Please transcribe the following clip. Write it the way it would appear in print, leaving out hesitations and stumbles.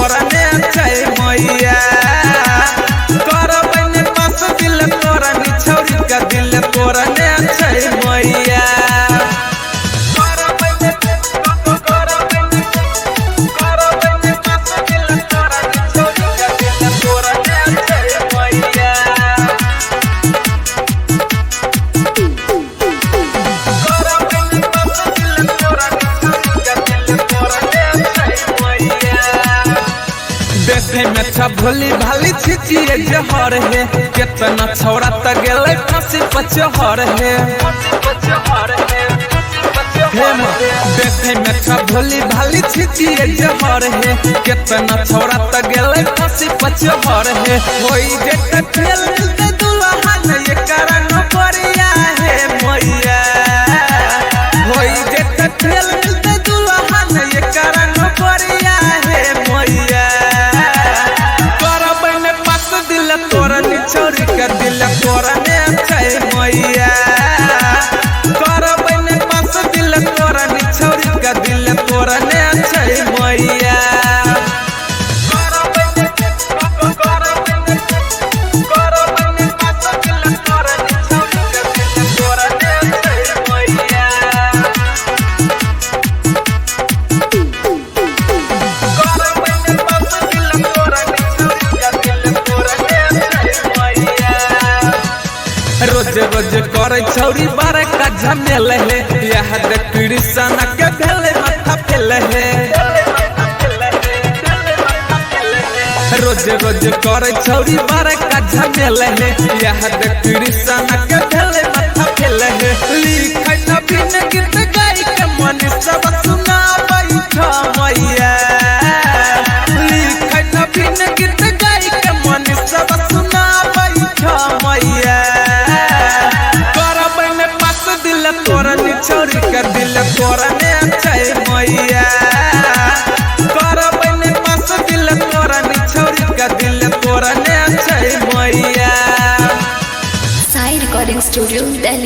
तोरा ने छै मैया करबैन पास दिल तोरा नि छौरी का दिल तोरा ने छै मैया देखे में अच्छा भोली भाली छिचिए जहर है कितना छौरा त गेले फांसी पचहर है देखे में अच्छा भोली भाली छिचिए जहर है कितना छौरा त गेले फांसी पचहर है होई जेते खेल मिलते दुल्हा न ये कारण परिया है मैया होई जेते खेल मिलते दुल्हा न ये कारण परिया है मैया तोरा नि छौरी का दिल तोरा ने छै मैया करबैन पास दिल तोरा नि छौरी का दिल तोरा ने छै मैया रोज रोज करे छौरी बारे का झमेल है यह देख कृष्ण के भेले माथा फेल है रोज रोज करे छौरी बारे का झमेल है यह देख कृष्ण के भेले माथा फेल है लिखै न बिन गीत गाय के मन सब सुना बैठा मैया लिखै न बिन गीत गाय के मन सब सुना बैठा मैया तोरा नि छौरी का दिल तोरा ने छै मैया करबैन पास दिल तोरा नि छौरी का दिल तोरा ने छै मैया। साई रिकॉर्डिंग स्टूडियो दिल्ली।